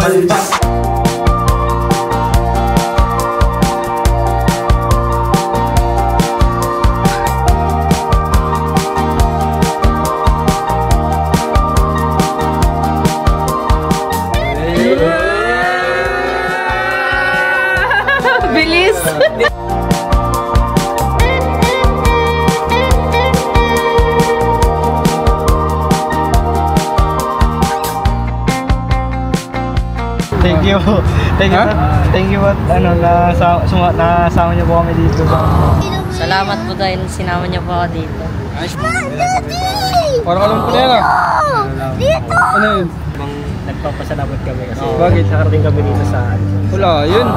malpas. Bilis! Thank you. Thank you po. Nasama niyo po kami dito. Salamat po dahil sinama niyo po ako dito. Parang alam ko na yan ah. Dito! Ano yun? Nagpapasalamat kami kasi Bakit? nakarating kami dito sa Wala yun.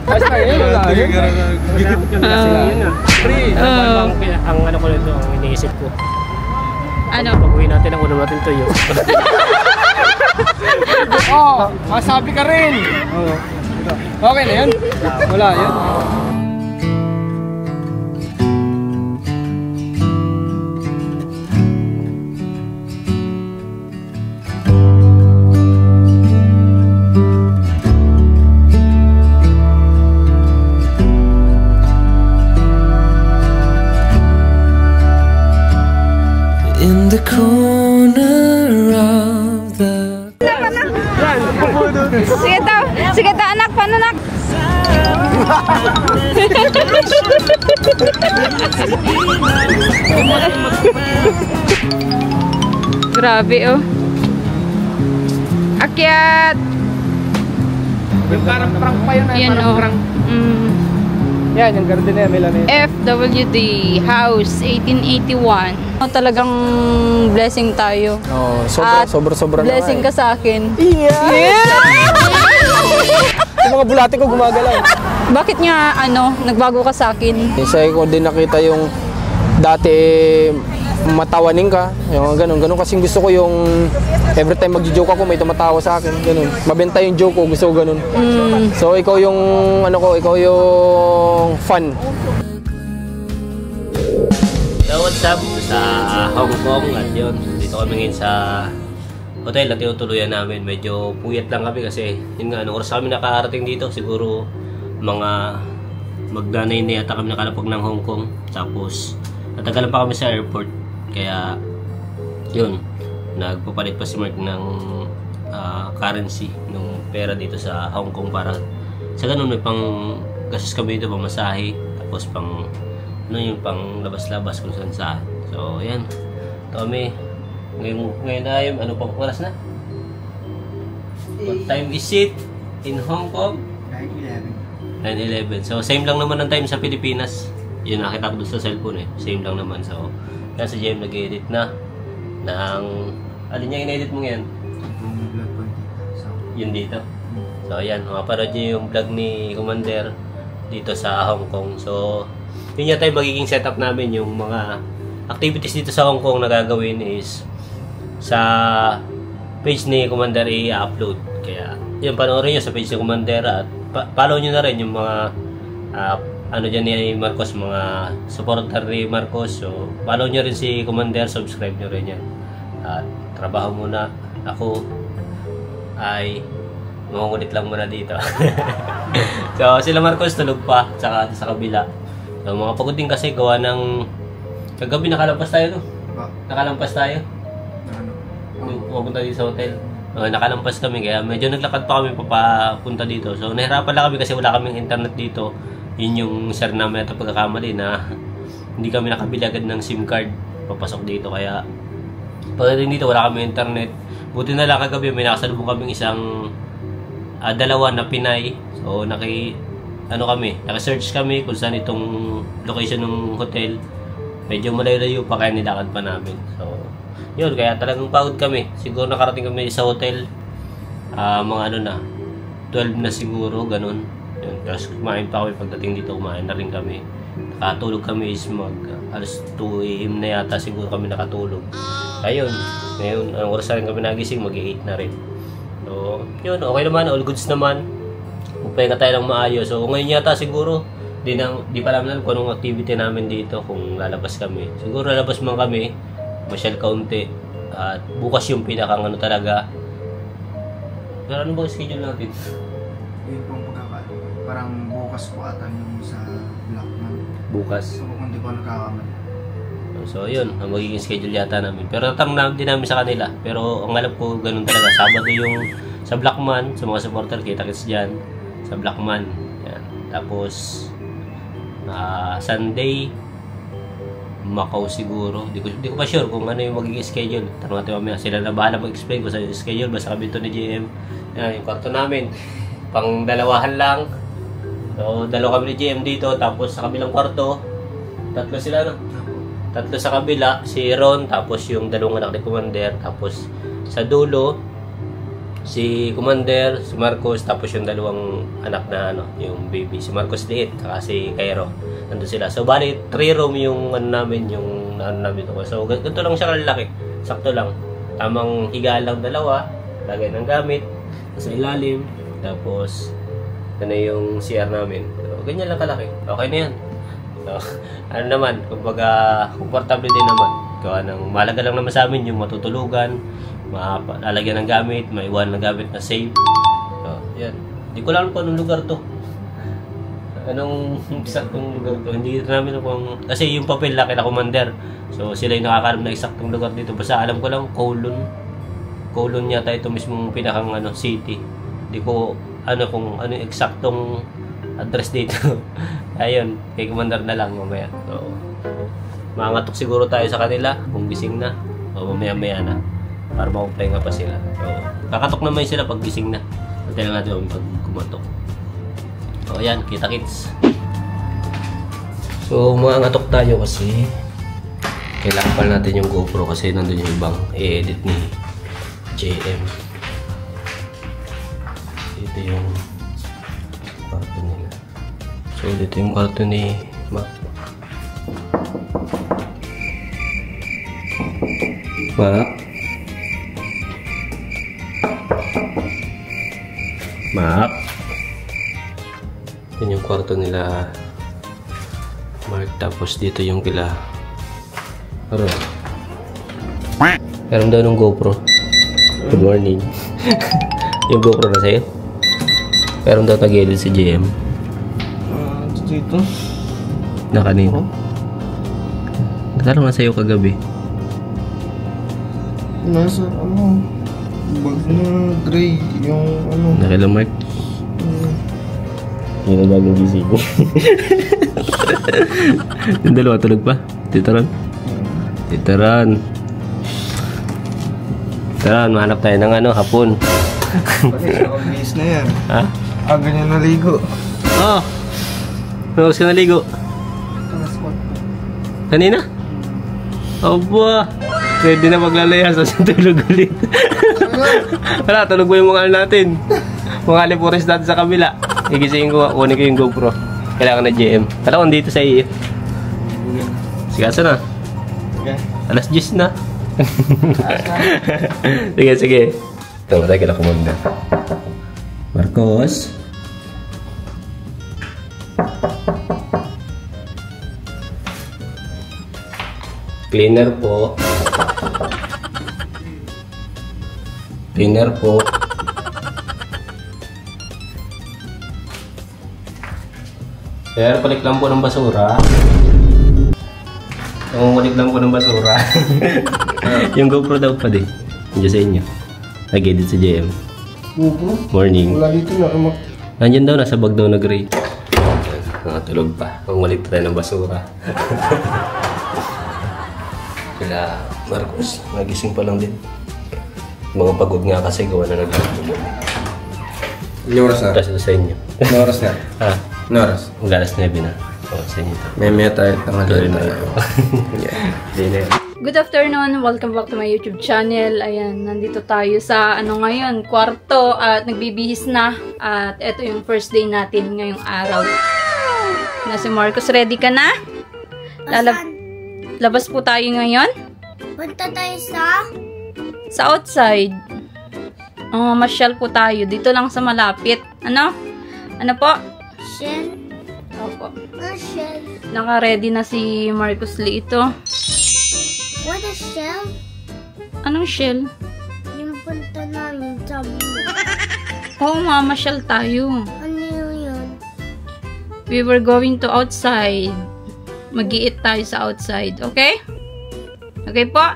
Ayos na yun. Wala yun. kasi yun nga. Ang ano ko nito, ang iniisip ko. Ano? Pag-uwi natin ang ulam natin tuyo. Oo, masabi ka rin. Okay na yun? Wala yun. In the corner of the Sige ta anak, paano nak? Grabe oh. Akyat. Yung parang prank pa yun. Yan Parang oh. prank. Mm. Yan, yung garden na yan. May lamin. FWD House 1881. Talagang blessing tayo. Oo, At sobra blessing ka sa akin. Yeah! Yung mga bulate ko gumagalaw. Bakit nga nagbago ka sa akin? Isa ko din nakita yung dati matawanin ka. Yung ganun kasing gusto ko yung every time magjo-joke ako may tumatawa sa akin. Ganun. Mabenta yung joke ko, gusto ko ganun. So ikaw yung ikaw yung fun. So what's up sa Hong Kong at yun, dito kami ngayon sa hotel na tinutuluyan namin. Medyo puyat lang kami kasi yun nga, anong oras kami nakarating dito, siguro mga magdanay na yata kami nakalapag ng Hong Kong. Tapos natagalan pa kami sa airport, kaya yun, nagpapalit pa si Mark ng currency ng pera dito sa Hong Kong para sa ganun may pang gastos kami dito, pang masahe, tapos pang yung pang labas-labas kung saan saan. So yan, kami ngayon ay pang oras na? What time is it in Hong Kong? 9:11. So same lang naman ang time sa Pilipinas. Yun, nakita ko doon sa cellphone eh, same lang naman. So kaya si Jem nag-edit na ng alin niya in-edit mo yan? Yun dito. So ayan, makaparod niyo yung vlog ni Commander dito sa Hong Kong. So yun yata yung magiging setup namin. Yung mga activities dito sa Hong Kong na gagawin is sa page ni Commander i-upload. Kaya yun, panoorin nyo sa page ni Commander at follow nyo na rin yung mga dyan ni Marcos, mga supporter ni Marcos. So follow nyo rin si Commander, subscribe nyo rin yan. At trabaho muna ako ay mangungulit lang muna dito. So sila Marcos tulog pa saka sa kabila. So mga pagod din kasi gawa ng kagabi nakalampas tayo no? Nakalampas tayo. Pupunta dito sa hotel. Nakalampas kami kaya medyo naglakad pa kami papunta dito. So nahirapan lang kami kasi wala kaming internet dito. Yun yung share namin ito pagkakamali na hindi kami nakabili agad ng SIM card papasok dito. Kaya pagdating dito wala kami internet. Buti na lang kagabi may nakasalubong kaming isang dalawa na Pinay. So naka-search kami kung saan itong location ng hotel. Medyo malayo-layo pa kaya nilakad pa namin. So yun, kaya talagang pagod kami. Siguro nakarating kami sa hotel mga 12 na siguro, ganun. Yun, kasi kumain pa kami pagdating dito, kumain na rin kami. Nakatulog kami is alas 2 AM na yata siguro kami nakatulog. Ayun, ngayon, anong oras na rin kami nagising, mag-8 na rin. So, yun, okay naman, all goods naman. Magpahinga tayo ng maayos. So, ngayon yata siguro, di pa namin alam kung anong activity namin dito, kung lalabas kami. Siguro lalabas man kami, masyal kaunti. At bukas yung pinakang talaga, Pero ano ba schedule natin? Yun pong pagkakalo. Parang bukas po ata yung sa Blackman. Bukas. So kung di ko nakakamali. So yun, ang magiging schedule yata namin. Pero natanong din namin sa kanila. Pero ang alam ko, ganun talaga. Sabado yung sa Blackman, sa mga supporter, kita-kits dyan. Sa Blackman. Yan. Tapos, Sunday, Macau siguro. Di ko pa sure kung ano yung magiging schedule. Tanong natin mamaya. Sila na bahala mag-explain ko sa schedule. Basta kami ito ni GM. Yan, yung kwarto namin. Pang dalawahan lang. So, dalawa kami ni GM dito. Tapos sa kabilang kwarto, tatlo sila, no? Tatlo sa kabila, si Ron, tapos yung dalawang anak ni Commander, tapos sa dulo, si Commander, si Marcos, tapos yung dalawang anak na yung baby, si Marcos liit, saka si Cairo. Nandun sila. So, bali, 3 room yung namin, yung namin ito. So, ganito lang siya kalaki. Sakto lang. Tamang higaan lang dalawa, lagay ng gamit, sa ilalim, tapos, ano yung CR namin. So, ganyan lang kalaki. Okay na yan. So, ano naman, kumbaga, komportable din naman. Gawa ng malaga lang naman sa amin yung matutulugan, lalagyan ng gamit, maiwan ng gamit na safe. So, yan. Hindi ko lang po anong lugar to. Anong eksaktong lugar to. Hindi namin kung... Kasi yung papel na kila Commander. So, sila yung nakakalam na eksaktong lugar dito. Basta alam ko lang, Kowloon yata ito mismong pinakang city. Hindi ko kung ano yung eksaktong address dito. Ayun, kay Commander na lang mamaya. So, mangatok siguro tayo sa kanila kung gising na. O mamaya-maya na. Para makupahinga pa sila. So, kakatok naman sila pag gising na. Antayin lang natin pag kumatok. So, ayan, kita-kits. So, mangatok tayo kasi kailangan pa natin yung GoPro kasi nandun yung ibang i-edit ni JM. Ito yung kwarto nila. So, dito yung kwarto ni Mac. Mac. Ito yung kwarto nila Mark. Tapos dito yung kila Ron. Meron daw ng GoPro. Good morning. Yung GoPro na sa'yo. Meron daw tag-edit si JM. Dito? Na kanina. Nagkaroon nga sa'yo kagabi. Nasa bag na gray, yung Nakila Mark. Yun ang bagong gising. Yung dalawa tulog pa. Tito Ron. Tito Ron. Tara, mahanap tayo ng hapon. Pati nakabihis na yan. Ha? Aga niya naligo. Oh! Nakakas ka naligo? Kanina? Aba! Pwede na maglalaya sa tulog ulit. Wala, tulog mo yung mga natin. Mga alipores natin sa kabila. Igisingin ko, kunin ko yung GoPro. Kailangan na JM. Kala kung dito sa iyo. Sigasa na. Okay. Alas 10 na. Sige, sige. Ito, matay ka na kumanda. Marcos. Cleaner po. Cleaner po. Kaya balik lang po ng basura. Nangungulik lang po ng basura. Yung GoPro daw pa din. Nandiyan sa inyo. Nag-edit si JM. Morning. Wala dito na umak. Nandiyan daw, nasa bag daw na gray. Nakatulog pa. Nangungulik tayo ng basura. Kila Marcos, nagising pa lang din. Mga pagod nga kasi gawa na nag-alumon. Ilang oras na? Tapos ito sa inyo. Ilang oras na? Ha? Ilang oras? Galas 9 na. O, sa inyo ito. May tayo. Tanghali na. Hindi na yan. Good afternoon! Welcome back to my YouTube channel. Ayan, nandito tayo sa ngayon, kwarto at nagbibihis na. At ito yung first day natin ngayong araw. Na si Marcos, ready ka na? Labas po tayo ngayon? Punta tayo Sa outside. Masyal po tayo. Dito lang sa malapit. Ano? Ano po? Shell. Opo. Shell. Naka-ready na si Marcos Lee ito. What is shell? Anong shell? Yung pupunta namin sa mall. Oo, mamasyal tayo. Ano yun? We were going to outside. Mag-i-eat tayo sa outside. Okay? Okay po?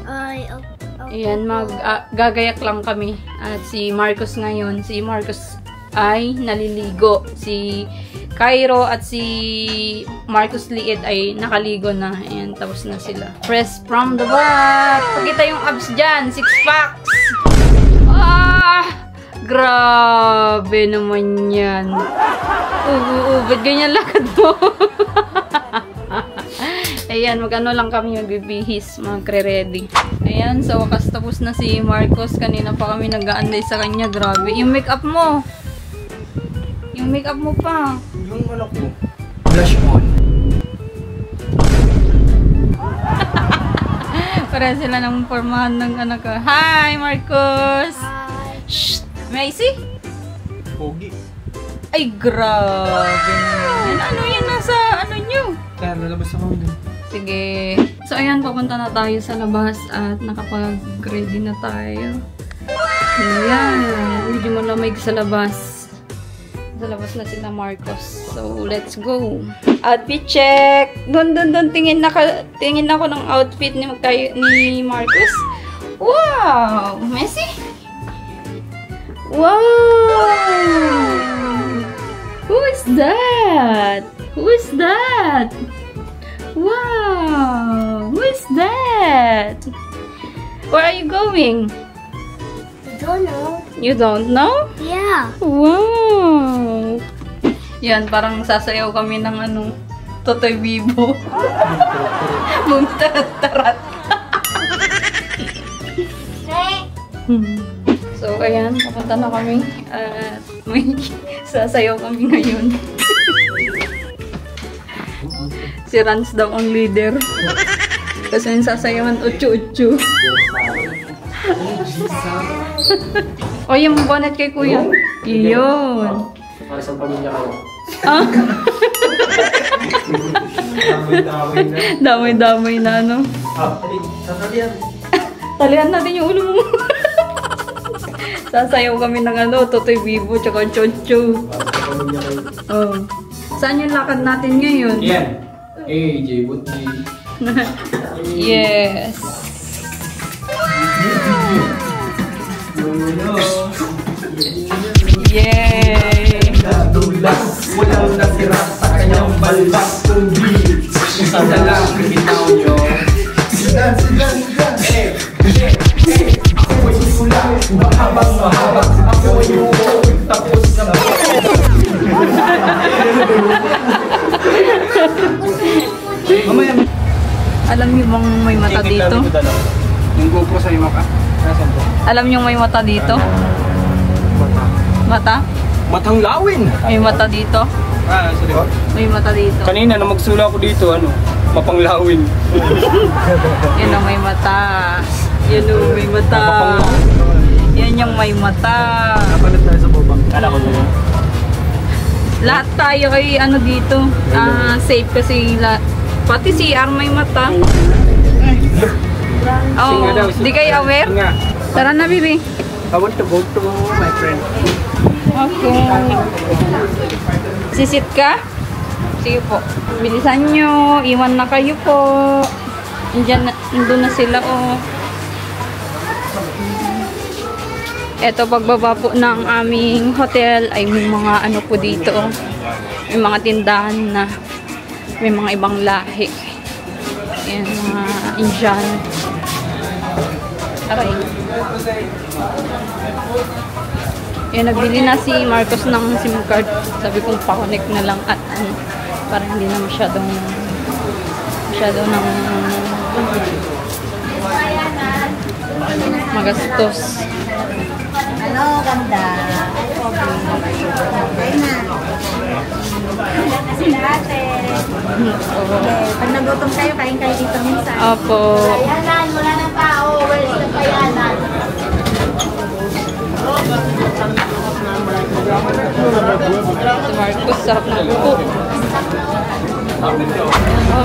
Ay, okay. Ayan, gagayak lang kami. At si Marcos ngayon, si Marcos ay naliligo. Si Cairo at si Marcos Liit ay nakaligo na. Ayan, tapos na sila. Fresh from the bath. Pakita yung abs dyan. 6 packs. Grabe naman yan. Ba't ganyan lakad mo? Ayan, mag-ano lang kami, magbibihis, magre-ready. Ayan, sa wakas tapos na si Marcos. Kanina pa kami nag-aanday sa kanya. Grabe. Yung makeup mo. Yung makeup mo pa. Yung ano ko, blush on. Para sila ng formahan ng anak ko. Hi, Marcos! Hi. Shh! May I see? Pogi. Ay, grabe naman. Ano yan nasa ano nyo? Kaya lalabas ako dun. Sige. So, ayan, papunta na tayo sa labas at nakapag-ready na tayo. Ayan. Medyo malamig sa labas. Sa labas na sila Marcos. So, let's go. Outfit check! Doon. Tingin ako ng outfit ni Marcos. Wow! Messi? Wow! Who is that? Who is that? Wow! Who is that? Where are you going? I don't know. You don't know? Yeah. Wow! Yan, parang sasayaw kami ng ano, Totoy Bibo. Mumtarat-tarat. So, ayan, papunta na kami. At may sasayaw kami ngayon. Si Rans daw ang leader. Kasi yung sasayawan, uchu-uchu. O, yung bonnet kay kuya. Iyon. Para sa pamilya kayo. Ah? Damay-damay na, no? Talihan natin yung ulo mo. Sasayaw kami ng ano, Totoy Bibo, tsaka Choncho. Oh. Saan yung lakad natin ngayon? Yan. J. Buti. Yes. Yay! Nadulas, walang natira sa kanyang balbas kundi isa na lang bitaw nyo. Sigan, ako ay isula, mahabang ako ay uuwi, tapos na Mamaya, Alam niyo bang may mata dito? yung GoPro sa iyo ka. Nasaan po? Alam niyo may mata dito? Mata? Matang lawin! May mata dito? Sorry. May mata dito. Kanina, nung magsula ako dito, mapanglawin. Yan ang may mata. Yan ang may mata. Yan yung may mata. Napalit tayo sa bobang. Kala ko na yun. Lahat tayo ay ano dito. Safe kasi pati si CR may mata. Oh, di kayo aware? Tara na, Bibi. I want to go to my friend. Okay. Sisit ka? Sige po. Bilisan nyo. Iwan na kayo po. Nandun na sila, oh. Eto, pagbaba po ng aming hotel ay may mga ano po dito. May mga tindahan na may mga ibang lahi. Ayan, mga Indian. Aray. Ayan, nagbili na si Marcos ng SIM card. Sabi kong pa-connect na lang at ano, para hindi na masyadong magastos. Hello, ganda. Okay na. Kasi natin. Pag nagutom kayo, kain kayo dito minsan. Opo. Payanan, wala ng tao. Where's the payanan? Si Marcos, sarap na po.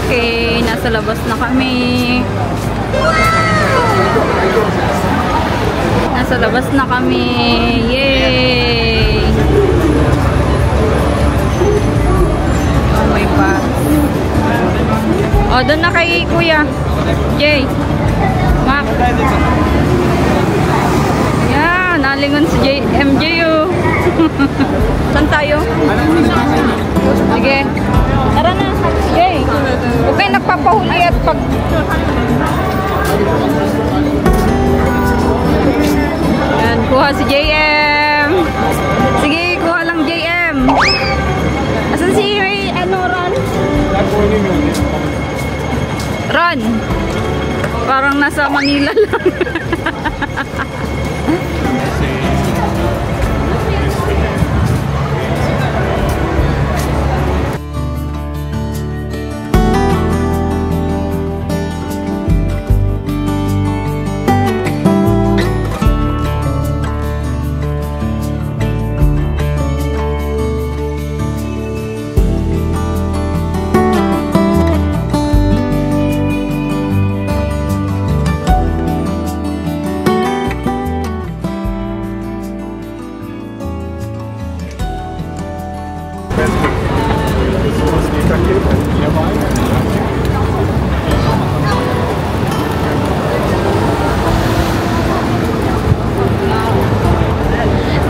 Okay, nasa labas na kami. Nasa labas na kami. Yay! Oh my God. Oh, doon na kay Kuya. Jay. Mac. Yan, nalingon si MJU. Saan tayo? Sige. Tara na. Jay. Huwag kayo nagpapahuli at pag... Yan, kuha si JM. Sige, kuha lang JM. Asan si Ron? Ron. Parang nasa Manila lang.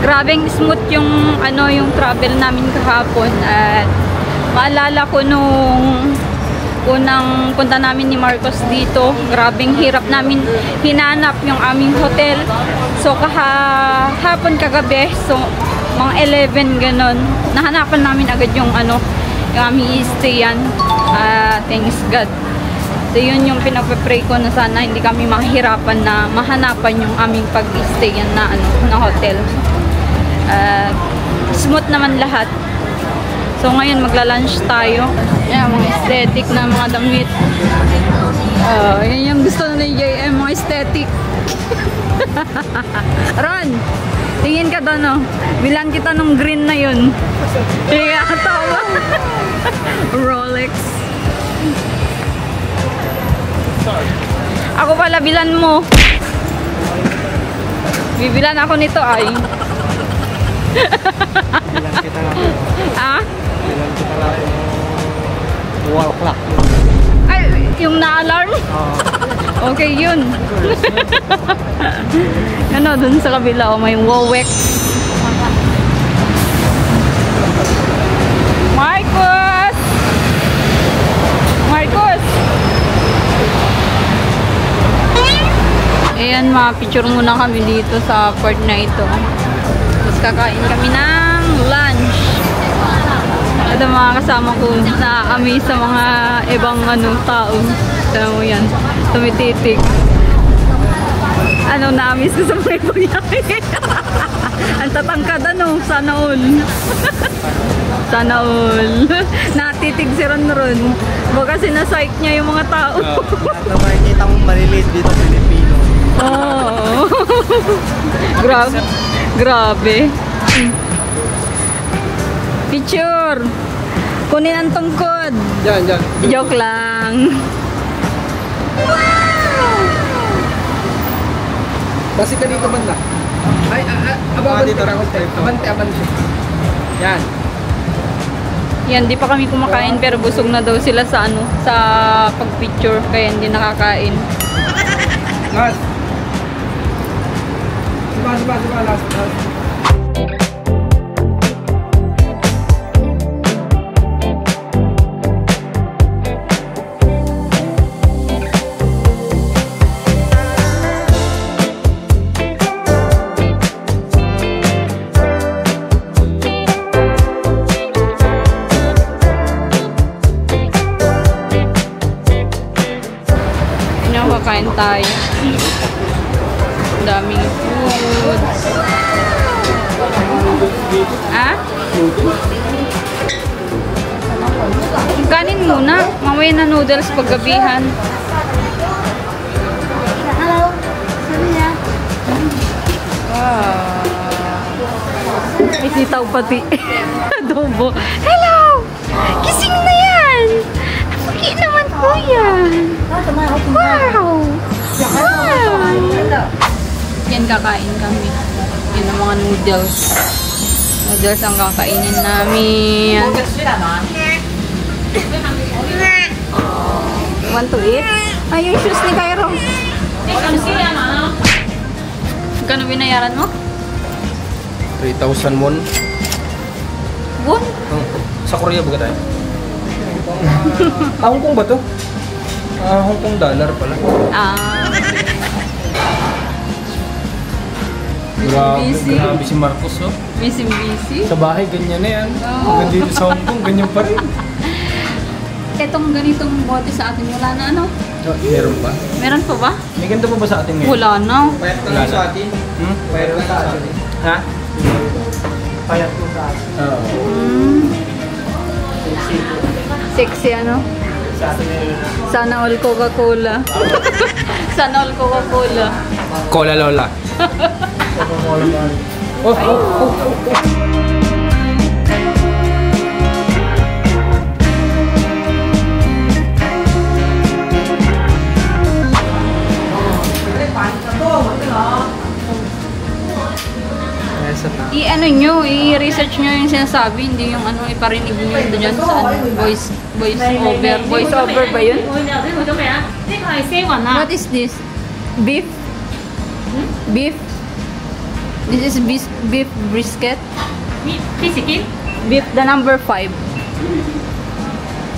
Grabing smooth yung yung travel namin kahapon at maalala ko nung unang punta namin ni Marcos dito, grabing hirap namin hinanap yung aming hotel. So kahapon kagabi, so mga 11 ganon, nahanapan namin agad yung yung aming i-stayan. Thanks God. So yun yung pinapapray ko na sana hindi kami mahirapan na mahanapan yung aming pag-stayan na na hotel. Smooth naman lahat. So ngayon magla-lunch tayo. Yan, mga aesthetic na mga damit. Yan yung gusto na ni JM, mga aesthetic. Ron, tingin ka doon, no? Bilan kita nung green na yun. Kaya tawa. Rolex. Ako pala, bilan mo. Bibilan ako nito ay. Bilang kita lang. Ah? Bilang kita lang yung wall clock. Ay, yung na-alarm? Okay, yun. Dun sa kabila, may Wowex. Marcos! Marcos! Ayan, picture muna kami dito sa port na ito. Tapos kakain kami ng lunch. Ito mga kasama ko na kami sa mga ibang tao. Alam mo yan, tumititik. Na-miss ko sa mga ibang yaki. Ang tatangkad sana all. Sana all. Natitig si Ron. Baka sinasike niya yung mga tao. Nakikita mong maliliit dito Pilipino. Oh. Grabe. Picture. Kunin ang tungkod. Diyan. Joke lang. Wow! Kasi ka dito banda. Ay, abante. Abante. Yan. Yan, di pa kami kumakain pero busog na daw sila sa sa pag-picture kaya hindi nakakain. Last. Diba, last. Kakain tayo. Daming food. Kanin muna. Mamaya na noodles paggabihan. Hello. Sabi niya. Wow. May sitaw pati. Adobo. Hello! Gising na yan! Napaki naman po yan. Wow! Wow! Yan, kakain kami. mga noodles. Noodles ang kakainin namin. Want to eat? Ay, yung shoes ni Cairo. Magkano binayaran mo? 3,000 won. Won? Sa Korea ba tayo? Hong Kong ba to? Hong Kong dollar pala. Busy. Grabe si Marcos, no? Busy. Sa bahay, ganyan na yan. Hanggang dito sa Hong Kong, ganyan pa rin. Etong ganitong bote sa atin, wala na ano? Meron pa? Meron pa ba? May ganito pa ba sa atin ngayon? Wala na. Payat ka lang sa atin. Payat ka sa atin. Ha? Payat ko sa atin. Oo. Sexy ano? Sana all Coca-Cola. Sana all Coca-Cola. Cola Lola. I-ano nyo, i-research nyo yung sinasabi, hindi yung ano, iparinig nyo dyan sa ano, voice over. Voice over ba yun? What is this? Beef? Beef? This is beef brisket? Beef, the number 5.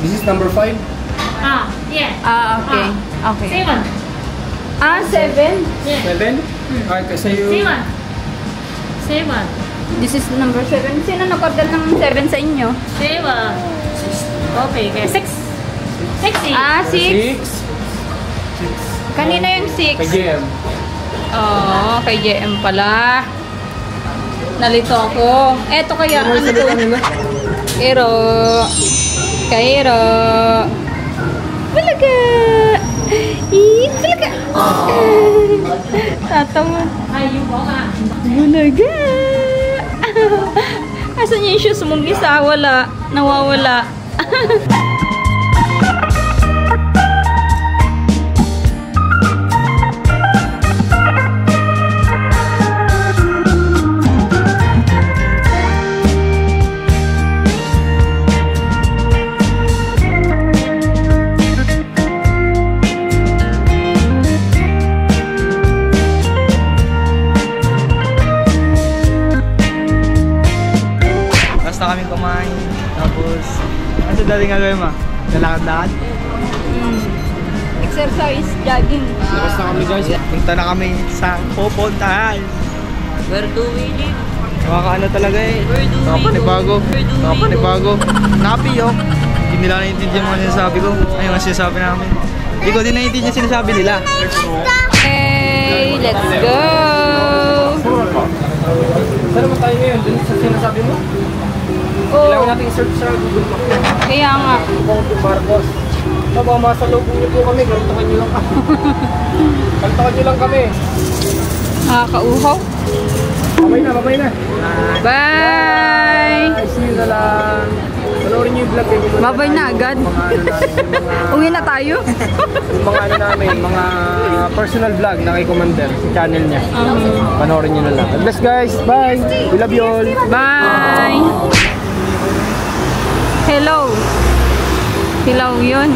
This is number 5? Okay. Okay. 7. 7? 7? Ay, kasi yung... 7. This is number 7. Sino nag-order ng 7 sa inyo? 7. Okay, kaya 6. 6. 6. Kanina yung 6. Kay JM. Oo, kay JM pala. Nalito ako. Eto kaya, ano to? Kairo. Bulaga! Bulaga! Tatawa. Bulaga! Asan yung shoes mong isa? Wala. Nawawala. Basta kami kumain. Tapos, ano sa dating gagawin mo? Lalakad-lakad? Exercise, jogging. Labas na kami guys. Punta na kami sa pupuntahan. Where do we live? Nakakaano talaga eh. Nakapanibago. Napi oh. Hindi nila naiintindihan mga sinasabi ko. Ayun ang sinasabi namin. Hindi ko din naiintindihan sinasabi nila. Okay, let's go! Saan naman tayo ngayon? Dun sa sinasabi mo? Kailangan natin i-search sa Google Maps. Kaya nga. Marcos. Baka masalubong niyo po kami. Kaltakan niyo lang kami. Kaltakan niyo lang kami. Nakakauhaw. Babay na. Bye! See you na lang. Panoorin niyo yung vlog din. Babay na agad. Uwi na tayo. Yung mga ano namin, mga personal vlog na kay Commander, sa channel niya. Panoorin niyo na lang. God bless guys. Bye. We love you all. Bye! Hello! Hello yun.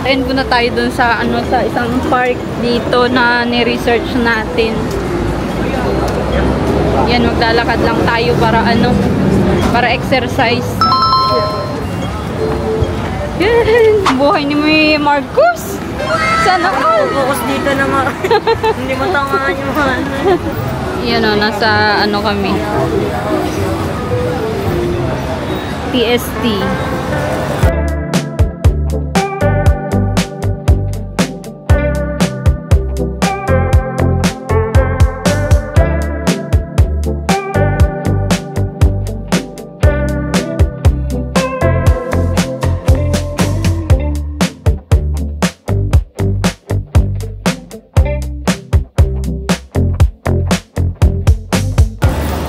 Ayun po na tayo dun sa, sa isang park dito na ni-research natin. Yan, maglalakad lang tayo para para exercise. Yan, buhay ni Marcos. Sana all. Focus dito na nga. Hindi mo tangaan yung ano. Yan o, nasa kami. PST.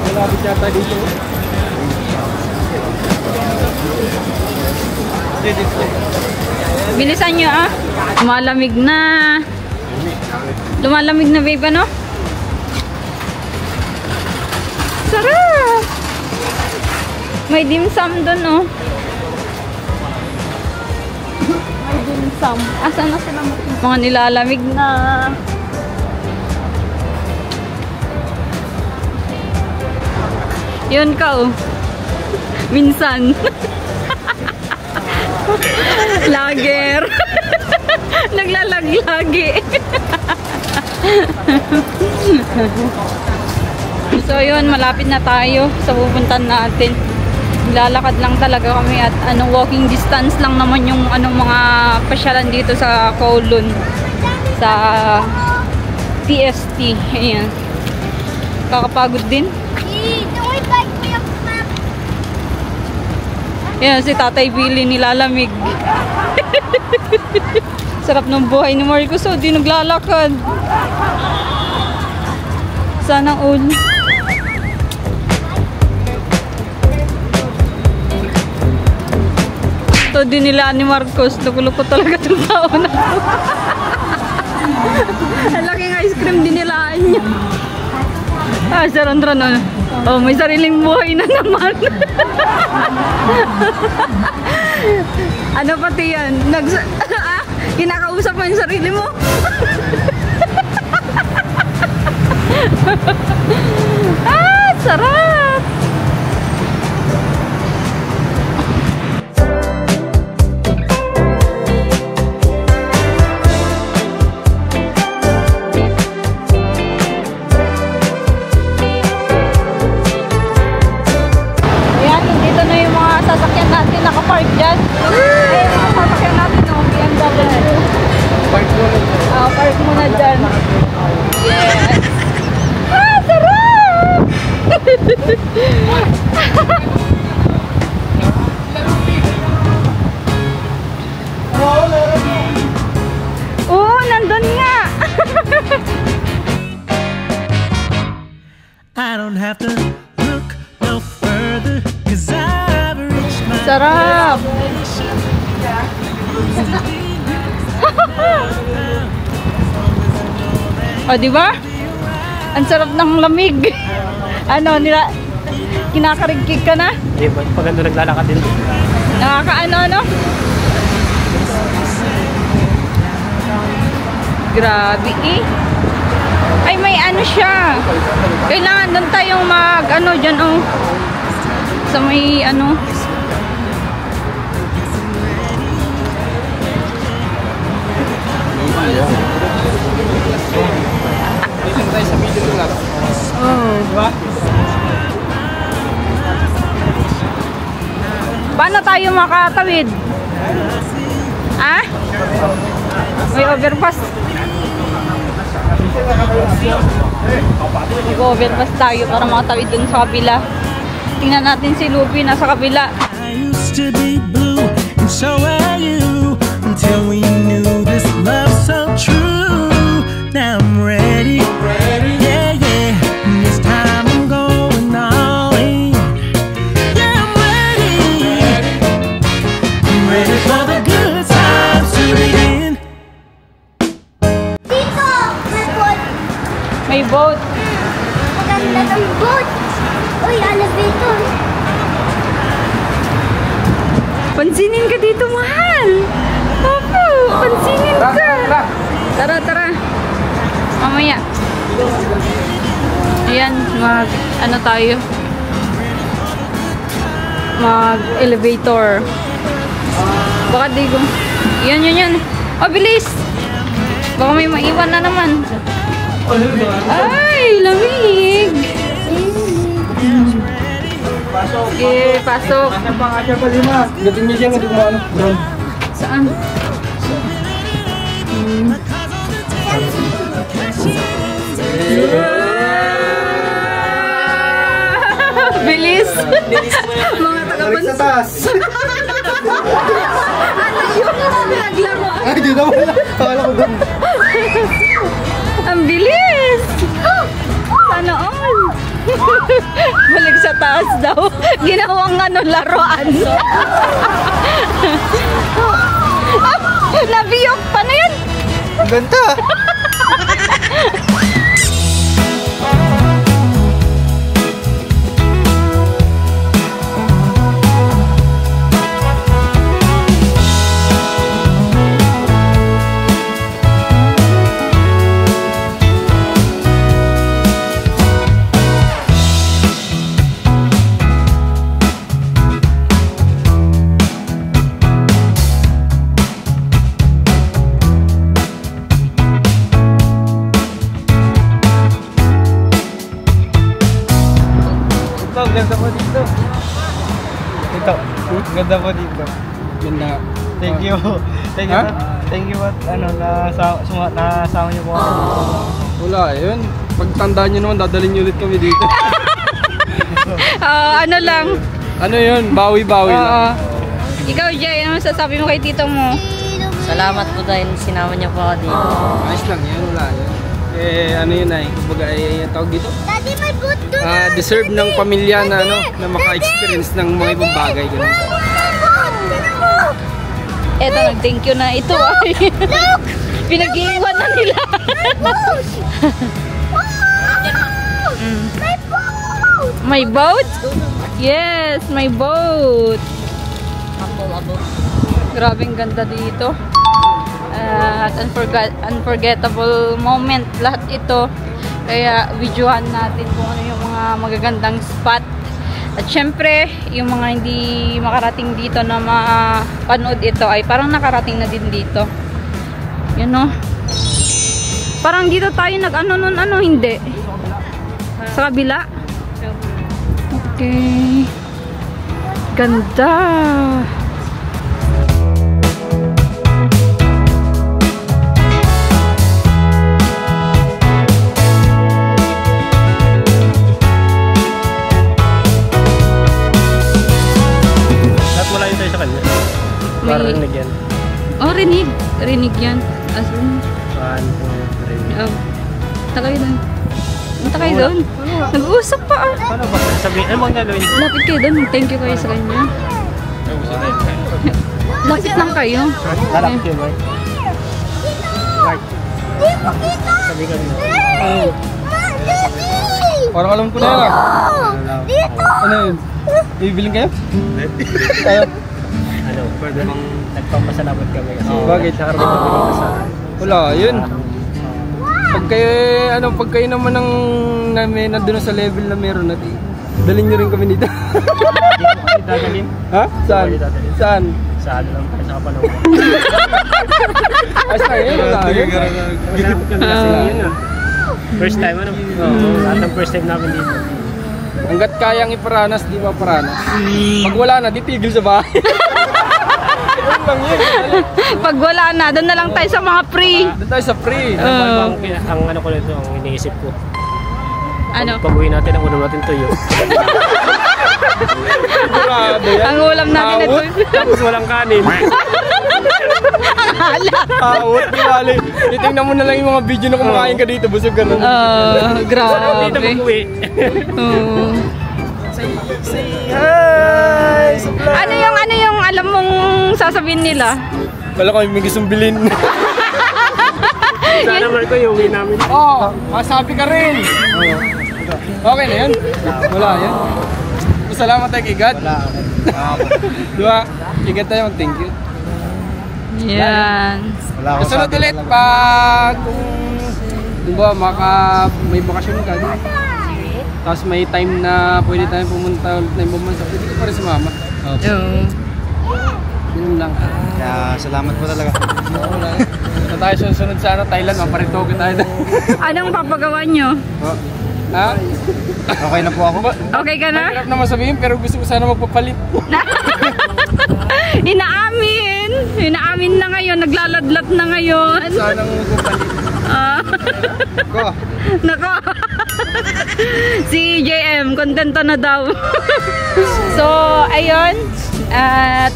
Malapit yata dito. Bilisan nyo Lumalamig na. Lumalamig na babe ano? sarap! May dim sum dun, oh. May dim sum. Asan na sila? Mga nilalamig na. Yun ka, oh. Minsan. Lager. Naglalag-lagi. So yun, malapit na tayo sa pupuntan natin. Lalakad lang talaga kami at walking distance lang naman yung mga pasyalan dito sa Kowloon. Sa TST. Ayan. Kakapagod din. Ayan, si Tatay Billy nilalamig. Sarap ng buhay ni Marcos, oh, di naglalakad. Sana all. Ito din nila ni Marcos. Luko-luko talaga itong tao na to. Ang laking ice cream din nilaan niya. Ah, si Ron, oh, may sariling buhay na naman. Ano pati yan? Kinakausap mo yung sarili mo? Ah, sarap! Sasakyan natin, nakapark dyan. Ayan, mga sasakyan natin, no? BMW. Park muna dyan. Park muna dyan. Yes! Ah, sarap! Oo, nandun nga! I don't have to look no further, 'cause I've reached my Sarap! O, diba? Ang sarap ng lamig. Ano, kinakarigkig ka na? Hindi, pag ano naglalakad din. Nakakaano? Grabe eh. Ay, may ano siya. Kailangan doon tayong dyan, oh. Sa may Paano tayo makatawid? Ah? May overpass. Mag-overpass tayo para makatawid dun sa kabila. Tingnan natin si Lupi nasa kabila. I used to be blue, and so are you, until we knew this love so true. Now I'm ready, yeah, yeah. This time I'm going all in. Yeah, I'm ready for the good times to begin. Dito! May boat! May boat. Maganda ng boat! Uy, elevator! Pansinin ka dito, mahal. Opo, pansinin ka. Tara, tara. Mamaya. Ayan, tayo. Mag-elevator. Baka di ko. Yan. Oh, bilis. Baka may maiwan na naman. Ay, lamig. Okay, pasok. Gating niya siya, hindi mo doon. Saan? Bilis! Mga tagapans. Sa taas. Ano yun? Naglaro. Ay, di naman lang. Akala ko doon. Ang bilis! Sana all! Balik sa taas daw. Ginawang laruan. Nabiyok pa na yan. Ang ganda. Ganda po dito. Ito, ganda po dito. Ganda. Thank you. Thank you. Thank you at nasama niyo po ako. Wala, yun. Pagtandaan nyo naman, dadalhin nyo ulit kami dito. Ano lang. Ano yun? Bawi-bawi lang. Ikaw, Jay, ano sasabi mo kay tito mo? Salamat po dahil sinama niyo po ako dito. Ayos lang yan, wala yan. Ano yun ay, kumbaga tawag dito? Daddy, my boot doon. Deserve ng pamilya na na maka-experience ng mga ibang bagay. Ganun. Eto, nag-thank you na ito. Pinag-iiwan na nila. My boat? Yes, my boat. Grabing ganda dito. At unforgettable moment lahat ito. Kaya videohan natin kung ano yung mga magagandang spot. At syempre, yung mga hindi makarating dito na mapanood ito ay parang nakarating na din dito. Yun no. Parang dito tayo nag-ano nun, ano, hindi. Sa kabila. Okay. Ganda. Rinig yan. Oh, rinig. Rinig yan. As in. Oh. Takay doon. Takay doon. Nag-uusap pa ah. Paano ba? Sabihin, ano bang gagawin? Lapit kayo doon. Thank you kayo sa kanya. Lapit lang kayo. Lalapit yun, Mark. Mark. Sabi ka rin. Parang alam ko na yan ah. Ano yun? Ibibiling kayo? Tayo? Ano, pwede bang nagpapasalamat kami kasi Bakit? nakarating kami dito sa Wala, yun. Pag kayo naman ang nandun sa level na meron natin, dalhin nyo rin kami dito. dito kami dadalhin. Ha? Saan? Saan? Sa ano lang tayo sa Kapanaw. Basta yun, wala yun. Masarap kami kasi yun ah. First time ano? Lahat ng first time namin dito. Hanggat kayang iparanas, di ba paranas? Pag wala na, di tigil sa bahay. Yun lang yun. Pag wala na, doon na lang tayo sa mga free. Doon tayo sa free. Ang ano ko nito, ang iniisip ko. Ano? Pag-uwi natin, ang ulam natin tuyo. Ang ulam natin ito. Tapos walang kanin. Awot, pinali. Titingnan mo na lang yung mga video na kumakain ka dito, busog ka na. Grabe. Dito mag-uwi. Say hi! Ano yung alam mong sasabihin nila? Wala ko may gustong bilhin. Sana Marco, yung uwi namin. Oo, masabi ka rin. Okay na yan. Wala yan. Salamat tayo kay God. Wala. Diba? Igat tayo, thank you. Yan. Kasunod ulit pag diba, may bakasyon ka. Tapos may time na pwede tayo pumunta ulit na ibang bansa. Pwede ka pa rin si mama. Yun lang. Kaya salamat po talaga. Ito tayo susunod sa Thailand, maparitoke tayo. Anong papagawa nyo? Ha? Okay na po ako. Okay ka na? Mahirap naman sabihin pero gusto ko sana magpapalit. Inaamin! Inaamin na ngayon, naglaladlat na ngayon. Sana magpapalit. Ko. Nako. Si JM, kontento na daw. So, ayun. At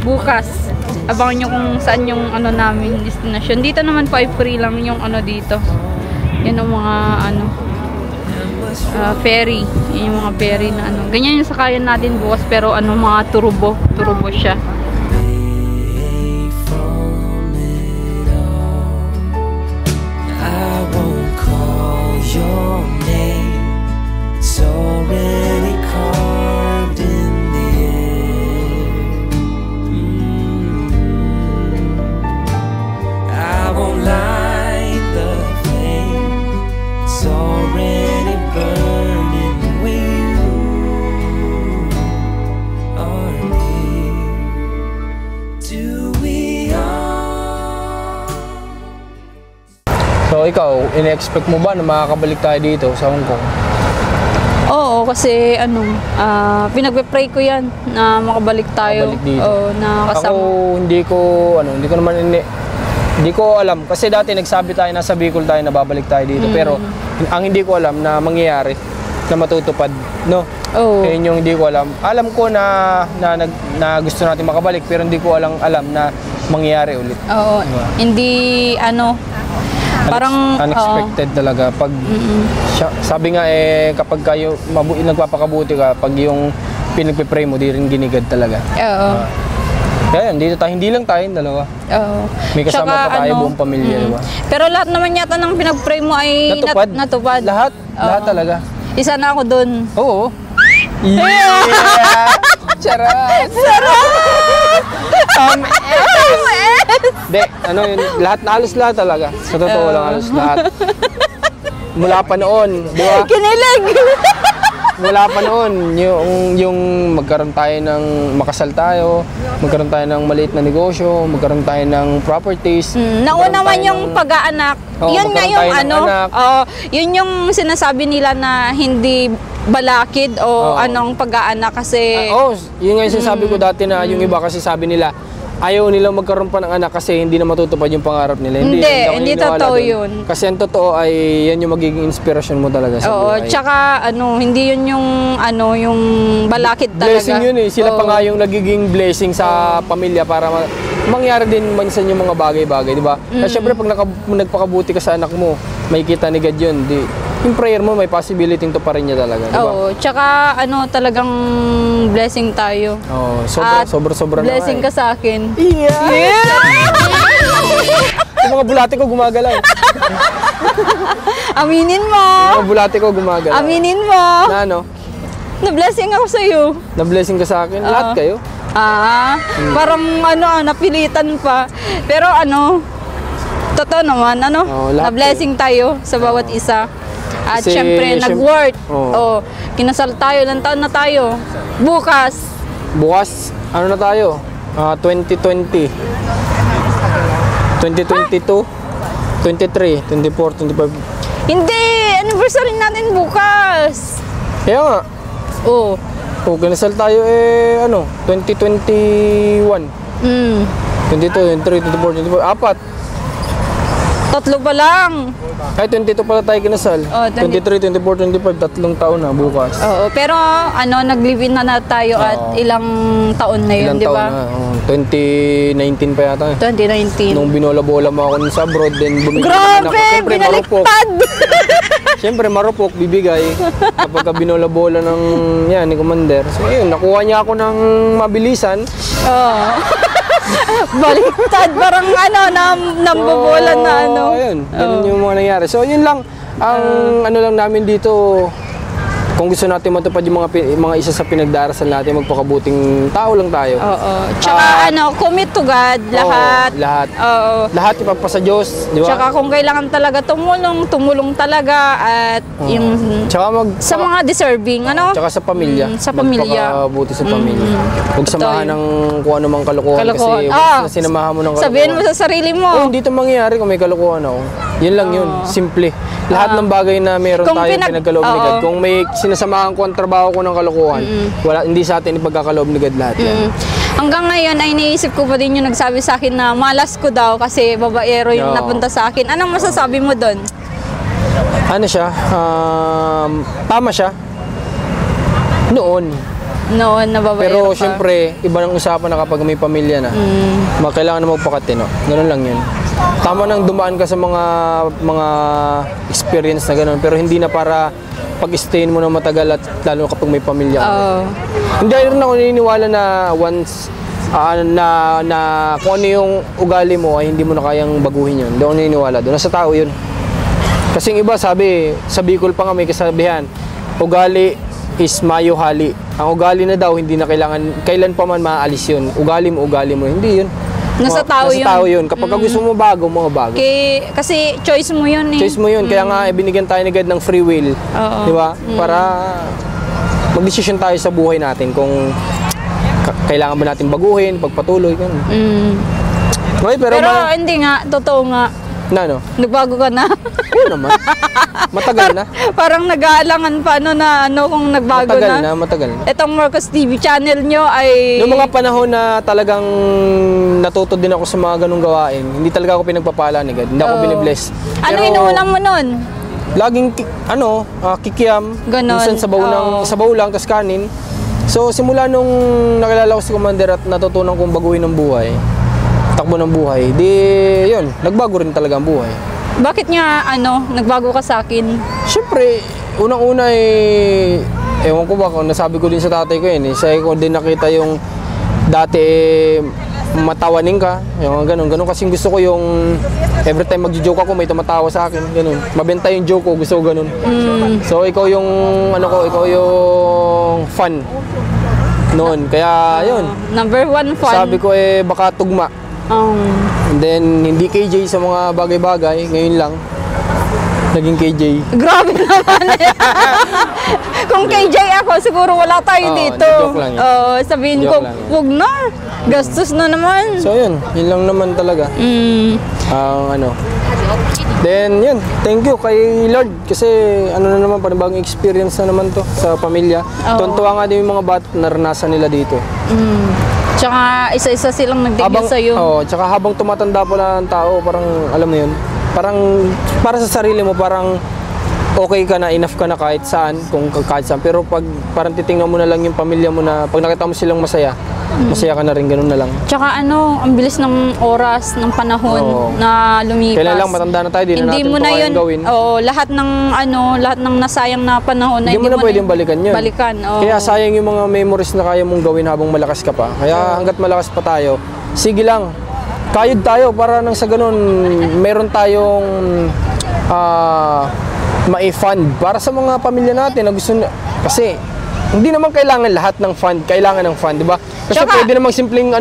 bukas, abangan nyo kung saan yung ano namin destination. Dito naman po ay free lang yung ano dito. Yan ang mga ano ferry. Yan yung mga ferry na ano. Ganyan yung sakayan natin bukas pero ano mga turbo. Turbo siya. So ikaw, ina-expect mo ba na makakabalik tayo dito sa Hong Kong? Oo, kasi pinagpe-pray ko yan na makabalik tayo. Makabalik dito. Oo, na kasama. Ako, hindi ko alam. Kasi dati nagsabi tayo, nasa Bicol tayo, na babalik tayo dito. Pero, ang hindi ko alam na mangyayari, na matutupad, no? Oo. Yun yung hindi ko alam. Alam ko na gusto natin makabalik, pero hindi ko alam na mangyayari ulit. Oo. Hindi, parang unexpected talaga. Pag, sabi nga kapag kayo nagpapakabuti ka, pag yung pinagpe-pray mo, di rin ginigad talaga. Oo. Kaya dito tayo, hindi lang tayo, dalawa. Oo. May kasama pa tayo, buong pamilya, diba? Pero lahat naman yata ng pinag-pray mo ay natupad. Lahat talaga. Isa na ako dun. Oo. Yeah! Charot! De, yun, halos lahat talaga. Sa totoo lang, halos lahat. Mula pa noon, di ba? Kinilig! Mula pa noon, yung magkaroon tayo ng, makasal tayo, magkaroon tayo ng maliit na negosyo, magkaroon tayo ng properties. Nauna man yung pag-aanak. Yun nga yung yun yung sinasabi nila na hindi balakid o anong pag-aanak kasi... yun nga yung sinasabi ko dati na yung iba kasi sabi nila, ayaw nilang magkaroon pa ng anak kasi hindi na matutupad yung pangarap nila. Hindi totoo yun. Kasi ang totoo ay yan yung magiging inspirasyon mo talaga sa buhay. Tsaka hindi yun yung yung balakid talaga. Blessing yun eh. Sila pa nga yung nagiging blessing sa pamilya para mangyari din minsan yung mga bagay-bagay, di ba? Kasi syempre pag nagpakabuti ka sa anak mo, may kita ni God yun. Yung prayer mo, may possibility to pa rin niya talaga, di ba? Oo, tsaka talagang blessing tayo. Oo, sobra-sobra na. Blessing ka sa akin. Yeah! Yung mga bulate ko gumagalaw. Aminin mo! Yung mga bulate ko gumagalaw. Aminin mo! Na ano? Na-blessing ako sa'yo. Na-blessing ka sa akin? Lahat kayo? Parang napilitan pa. Pero totoo naman, na-blessing tayo sa bawat isa. At syempre, nag-work. Kinasal tayo, ilang taon na tayo. Bukas, ano na tayo? 2020. 2022, 23, 24, 25. Hindi! Anniversary natin bukas! Kaya nga. Oo. Kinasal tayo 2021. 22, 23, 24, 25, 4. Tatlo pa lang. Ay, 22 pala tayo kinasal. 23, 24, 25, 3 taon na bukas. Oo, pero nag-live-in na tayo at ilang taon na yun, di ba? 2019 pa yata. 2019. Nung binola-bola mo ako sa abroad, then bumili Grabe! Binaliktad! Siyempre, marupok, bibigay. Kapag binola-bola ni Commander. So, yun, nakuha niya ako ng mabilisan. Oo. Baliktad, parang nambobola na Ayun, ganun yung mga nangyari. So, yun lang. Ang lang namin dito, kung gusto natin matupad yung mga isa sa pinagdarasal natin, magpakabuting tao lang tayo. Oo. Tsaka commit to God, lahat. Lahat. Oo. Lahat ipapa sa Diyos, di ba? Tsaka kung kailangan talaga tumulong talaga at yung sa mga deserving, Tsaka sa pamilya. Sa pamilya. Magpakabuti sa pamilya. Huwag samahan ng kung ano mang kalokohan. Kasi once na sinamahan mo ng kalokohan. Sabihin mo sa sarili mo. Hindi ito mangyayari kung may kalokohan ako. Yun lang yun. Simple. Lahat ng bagay na meron tayo pinagkaloob ni God. Kung may sinasamahan ko ang trabaho ko ng kalokohan, hindi sa atin ipagkakaloob ni God lahat yan. Hanggang ngayon ay naisip ko pa din yung nagsabi sa akin na malas ko daw kasi babaero yung napunta sa akin. Anong masasabi mo doon? Ano siya? Tama siya. Noon na babaero pero pa. syempre, iba ng usapan na kapag may pamilya na. Kailangan na magpakatino. Ganun lang yun. Tama nang dumaan ka sa mga experience na ganun, pero hindi na para pag-stayin mo na matagal at lalo kapag may pamilya ka. Hindi rin ako naniniwala na once na kung ano yung ugali mo ay hindi mo na kayang baguhin yun. Hindi ako naniniwala doon. Nasa tao yun. Kasi yung iba sabi, sa Bicol pa nga may kasabihan, ugali is mayo hali. Ang ugali na daw hindi na kailan pa man maaalis yun. Ugali mo. Hindi yun. Nasa tao yun. Kapag gusto mo bago. Kasi choice mo yun eh. Choice mo yun. Kaya nga binigyan tayo ni God ng free will. Di ba? Para mag-decision tayo sa buhay natin kung kailangan ba natin baguhin, pagpatuloy. Okay, pero hindi nga. Totoo nga. Na ano? Nagbago ka na? Oo naman. Matagal na. Parang nag-aalangan pa kung nagbago na. Matagal na. Itong Marcos TV channel nyo ay... Noong mga panahon na talagang natuto din ako sa mga ganung gawain, hindi talaga ako pinagpapala ni God. Hindi ako binibless. Ano inuulam mo nun? Laging, kikiam. Ganon. Minsan sabaw lang, tas kanin. So, simula nung nakilala ko si Commander at natutunan kong baguhin ang buhay, takbo ng buhay, yun, nagbago rin talaga ang buhay. Bakit nga, nagbago ka sa akin? Siyempre, unang-una ewan ko ba, kung nasabi ko din sa tatay ko yun, sa'yo ko din nakita yung dati matawanin ka, yung ganun kasing gusto ko yung every time magjo-joke ako may tumatawa sa akin, ganun. Mabenta yung joke ko, gusto ko ganun. So, ikaw yung, ikaw yung fun noon. Kaya, yun. Number 1 fun. Sabi ko baka tugma. And then, hindi KJ sa mga bagay-bagay. Ngayon lang, naging KJ. Grabe naman. Kung KJ ako, siguro wala tayo dito. Joke lang yun. Sabihin ko, wag na. Gastos na naman. So, yun lang naman talaga. Then, yun. Thank you kay Lord. Kasi, na naman, panibagong experience na naman to sa pamilya. Tuntua nga din yung mga bata na naranasan nila dito. Tsaka isa-isa silang nagdigil sa'yo. Tsaka habang tumatanda po na ang tao, parang alam mo yun, parang para sa sarili mo, parang okay ka na, enough ka na kahit saan, kahit saan. Pero pag parang titingnan mo na lang yung pamilya mo na pag nakita mo silang masaya, masaya ka na rin, ganun na lang. Tsaka ang bilis ng oras, ng panahon na lumipas. Kailan lang matanda na tayo, di na natin ito kayang gawin. Lahat ng nasayang na panahon na hindi mo na pwedeng balikan yun. Kaya sayang yung mga memories na kaya mong gawin habang malakas ka pa. Kaya hanggat malakas pa tayo, sige lang, kayod tayo para nang sa ganun, meron tayong ma-fund para sa mga pamilya natin na gusto kasi hindi naman kailangan lahat ng fund, di ba? Kasi pwede namang simpleng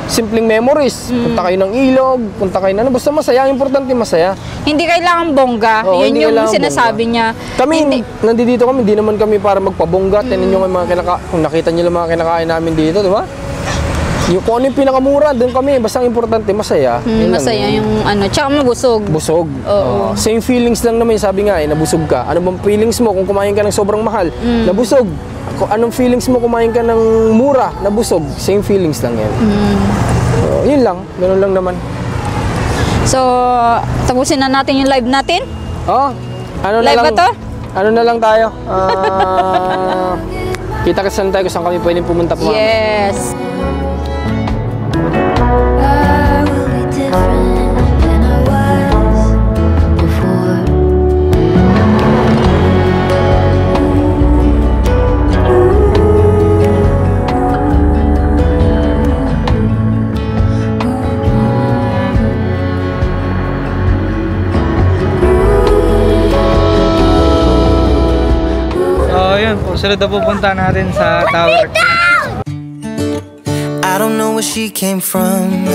simpleng memories. Punta kayo ng ilog, punta kayo basta masaya, ang importante masaya. Hindi kailangan bongga. Yun yung sinasabi niya. Kami, nandito kami, hindi naman kami para magpabongga. Tingnan niyo yung mga kung nakita niyo lang mga kinakain namin dito, di ba? Kung ano yung pinakamura, doon kami. Basta ang importante, masaya. Masaya yung tsaka mabusog. Busog. Same feelings lang naman, sabi nga nabusog ka. Ano bang feelings mo kung kumain ka ng sobrang mahal? Nabusog. Kung anong feelings mo kumain ka ng mura? Nabusog. Same feelings lang yan. Yun lang. Ganun lang naman. So, tapusin na natin yung live natin? Live ba to? Ano na lang tayo? Kita-kits lang tayo kung saan kami pwedeng pumunta po. Yes. Sunod na pupunta natin sa tower. I don't know where she came from.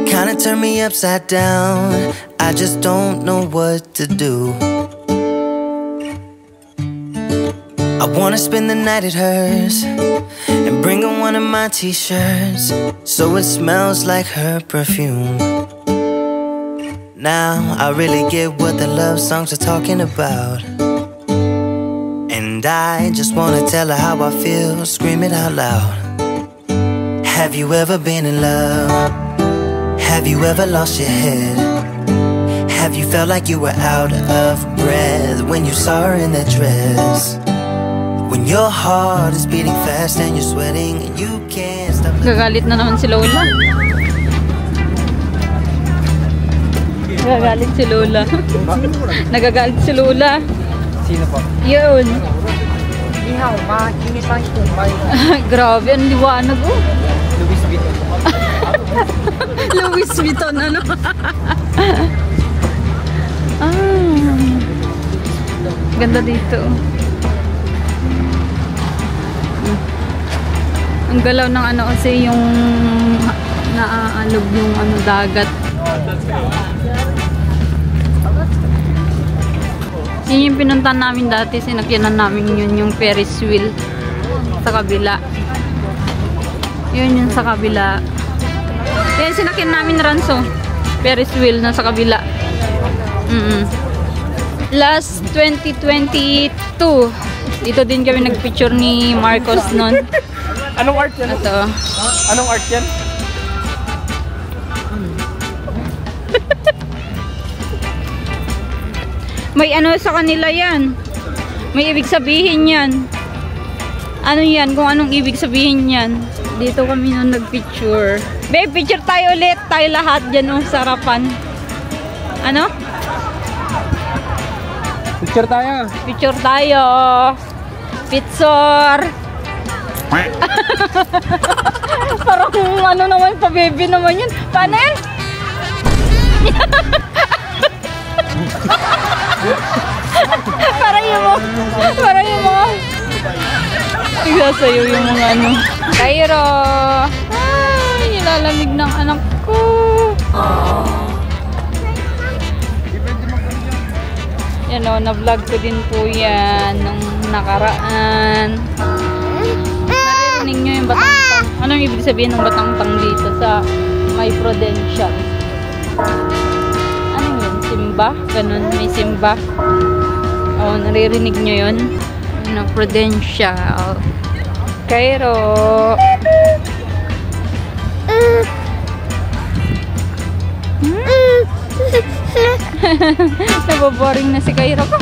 Kinda turned me upside down. I just don't know what to do. I wanna spend the night at hers and bring her one of my t-shirts so it smells like her perfume. Now I really get what the love songs are talking about. And I just wanna tell her how I feel, scream it out loud. Have you ever been in love? Have you ever lost your head? Have you felt like you were out of breath when you saw her in that dress? When your heart is beating fast and you're sweating and you can't stop. Gagalit na naman si Lola. Nagagalit si Lola. Nagagalit si Lola. Sino po? Yun. Grabe, ang liwanag oh. Louis Vuitton. Louis Vuitton, ano? Ganda dito. Ang galaw ng kasi yung naaalog yung dagat. Yun yung pinuntahan namin dati, sinakyanan namin yun yung Ferris wheel sa kabila. Yun yung sa kabila. Yan, sinakyan namin Ranso. Ferris wheel na sa kabila. Last 2022. Dito din kami nagpicture ni Marcos noon. Anong art yan? Ito. Anong art yan? May ano sa kanila yan. May ibig sabihin yan. Ano yan? Kung anong ibig sabihin yan. Dito kami nung nagpicture. Babe, picture tayo ulit. Tayo lahat dyan sa harapan. Ano? Picture tayo. Picture tayo. Picture. Parang ano naman, pa-baby naman yun. Paano yan? Para yung mga igsasayo yung mga ano. Cairo. Ay, nilalamig ng anak ko. Yan o, na-vlog ko din po yan nung nakaraan. Narinig nyo yung batang-tang. Anong ibig sabihin ng batang-tang dito sa may Prudential? Ano yun? Simba? Ganun, may simba. O, naririnig nyo yun? Ano, Prudential. Cairo. Naboboring na si Cairo ko.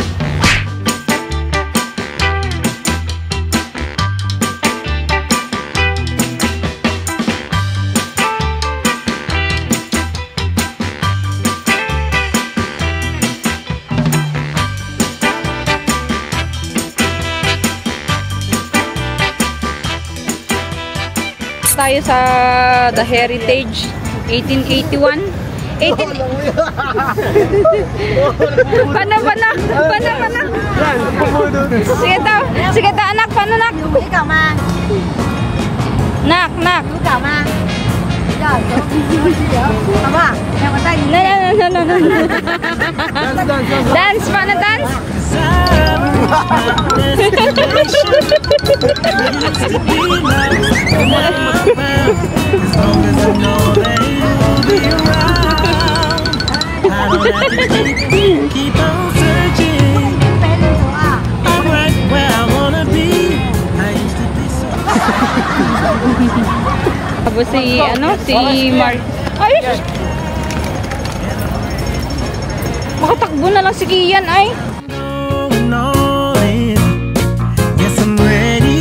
Tayo sa The Heritage 1881. Pana. Sige daw, anak, paano nak? Ikaw ma. Nak. Ikaw ma. Mama, No. Dance, paano dance? Keep on searching. I'm right where I wanna be. I used to be so. Tapos si Mark. Ay! Makatakbo na lang si Kian ay. Yes, I'm ready.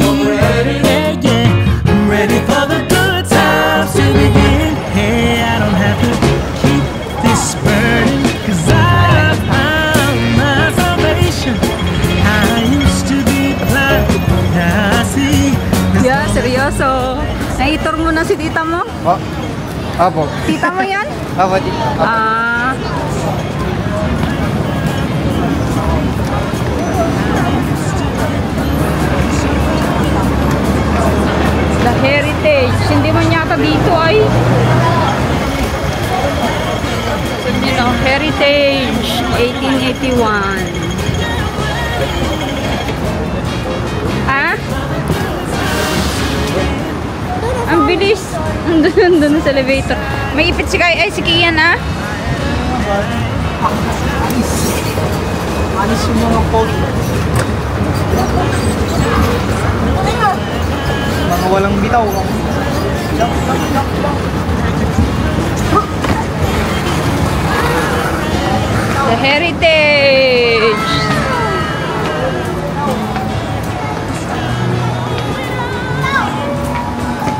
Yeah. I'm ready for the good times to begin. Hey, I don't have to keep this burden, 'cause I found my salvation. I used to be blind, now I see. Yeah, seryoso. Naitor mo na si tita mo? Apo. Tita mo yan? Apo, tita. The Heritage. Hindi man yata dito ay. You know, Heritage 1881. Ah? Ang bilis. Andun sa elevator. May ipit si Kian ah. Anis yung mga post. Mga walang bitaw. The Heritage.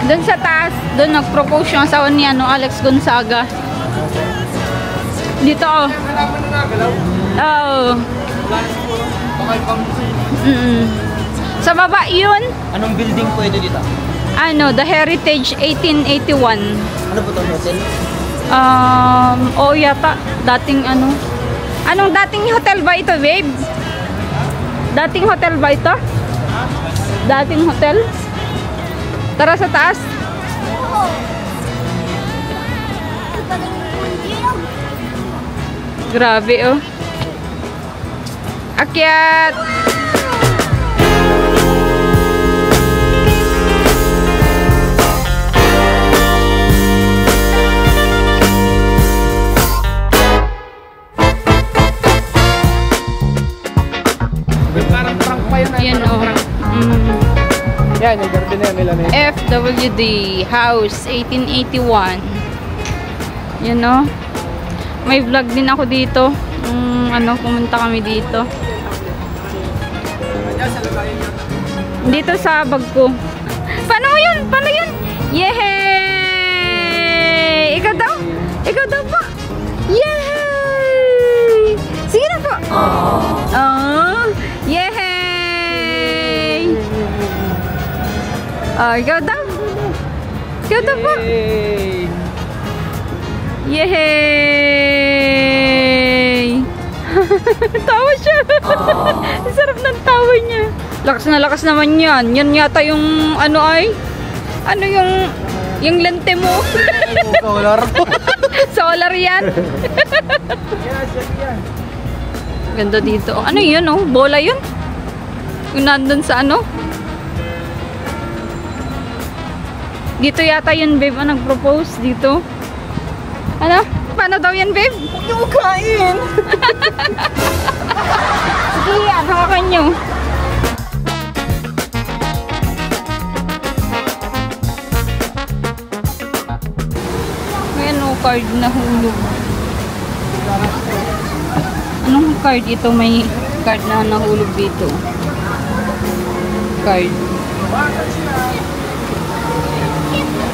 Doon sa taas, doon nag-propose yung asawa ni Alex Gonzaga. Dito oh. Oh. Sa baba yun. Anong building po ito dito? The Heritage 1881. Ano po itong hotel? Yata. Dating Anong dating hotel ba ito, babe? Dating hotel ba ito? Dating hotel? Tara sa taas. Grabe oh. Akyat. kayo na. Yan o. Yan, yung garden nila na yun. FWD House 1881. Yan o. May vlog din ako dito. Pumunta kami dito. Dito sa bag ko. Paano yun? Paano yun? Yehey! Ikaw daw? Ikaw daw pa? Yehey! Sige na po. Oh, yehey! Oh, ikaw daw? Ikaw daw po? Yehey! Tawa siya. Sarap ng tawa niya. Lakas na lakas naman yan. Yan yata yung yung lente mo. Solar. Solar yan. Ganda dito. Ano yun oh? Bola yun? Yung nandun sa ano? Dito yata yun babe ang nag-propose dito. Ano? Paano daw yan babe? Huwag niyo kain. Sige yan, hawakan nyo. May card na hulog. Anong card ito? May card na nahulog dito. Card.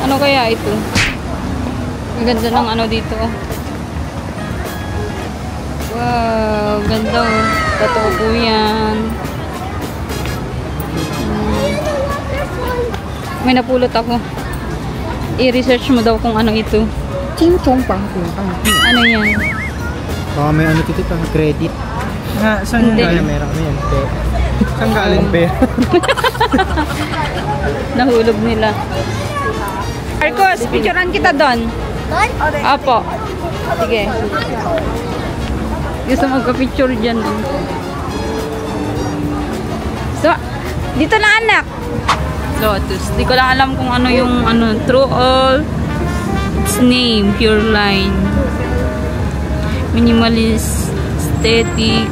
Ano kaya ito? Ang ganda ng ano dito. Wow, ganda oh. Totoo po yan. May napulot ako. I-research mo daw kung ano ito. Ano yan? Baka may ano dito pa, credit. Saan Hindi. yung meron kami yan? Saan galing pera? Nahulog nila. Marcos, picturean kita doon. Apo. Sige. Gusto magka-picture dyan. So, dito na anak. Lotus. Di ko lang alam kung ano yung True All. Its name, Pure Line. Minimalist. Aesthetic.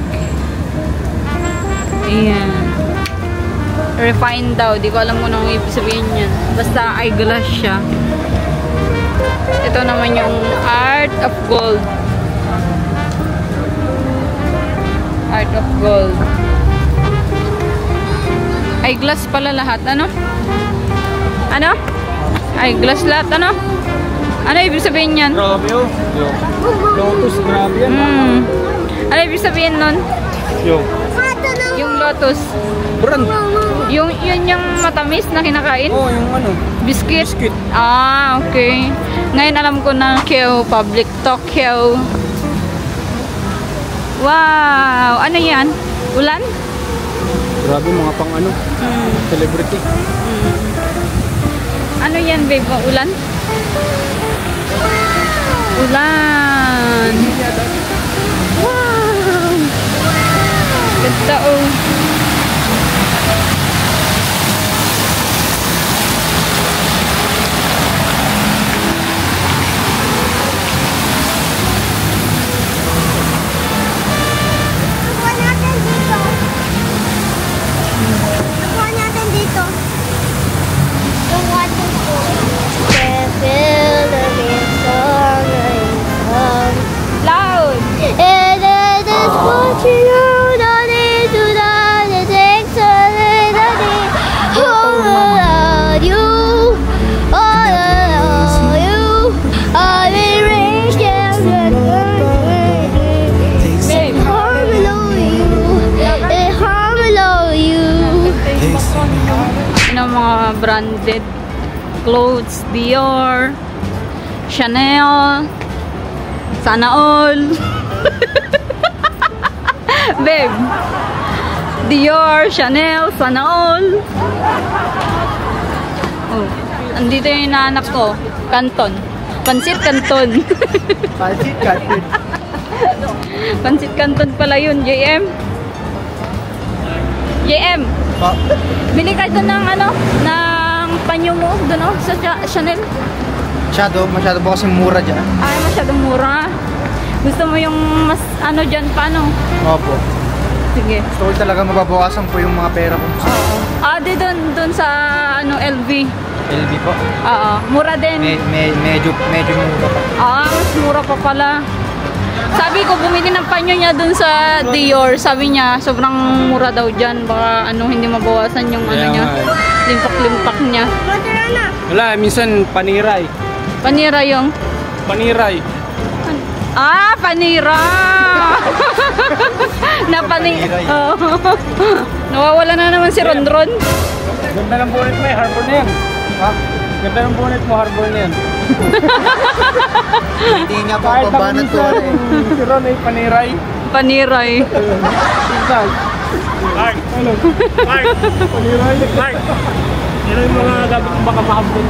Ayan. Refine daw. Di ko alam kung anong ibig sabihin yan. Basta eyeglass siya. Ito naman yung Art of Gold. Art of Gold. Eyeglass pala lahat. Ano? Ano? Eyeglass lahat. Ano? Ano ibig sabihin yan? Grabe oh. Lotus, grabe yan. Ano ibig sabihin nun? Yung lotus. Brand. Yun yung matamis na kinakain? Oh, yung ano? Biscuit? Ah, okay. Ngayon alam ko na Kyo Public Tokyo. Wow! Ano yan? Ulan? Grabe mga pang ano? Celebrity. Ano yan, babe? Ulan? Ulan! Wow! Ganda oh! Loud! Mga branded clothes, Dior, Chanel, Sana All. Babe, Dior, Chanel, Sana All. Oh, andito yung inaanak ko, Canton. Pansit Canton. Pansit Canton. Pansit Canton pala yun, JM. JM. Bili ka doon ng ng panyo mo doon sa Chanel. Masyado ba kasi mura dyan? Ay, masyadong mura. Gusto mo yung mas dyan pa, no? Opo. Sige. Gusto ko talaga mababawasan po yung mga pera ko. Di doon sa ano LV. LB po. Oo, mura din. Medyo mura pa. Mas mura pa pala. Sabi ko, bumili ng panyo niya dun sa Dior. Sabi niya, sobrang mura daw dyan. Baka hindi mabawasan yung niya. Limpak-limpak niya. Wala, minsan paniray. Panira yung? Paniray. Panira! Nawawala na naman si Rondron. Ganda ng bonnet mo, harbor na yan. Ha? Ganda ng bonnet mo, harbor na yan. Hindi nga po ang pambanat ko. Si Ron ay paniray. Paniray. Mark! Paniray. Mark! Yan ang mga gamit kong baka mahambon.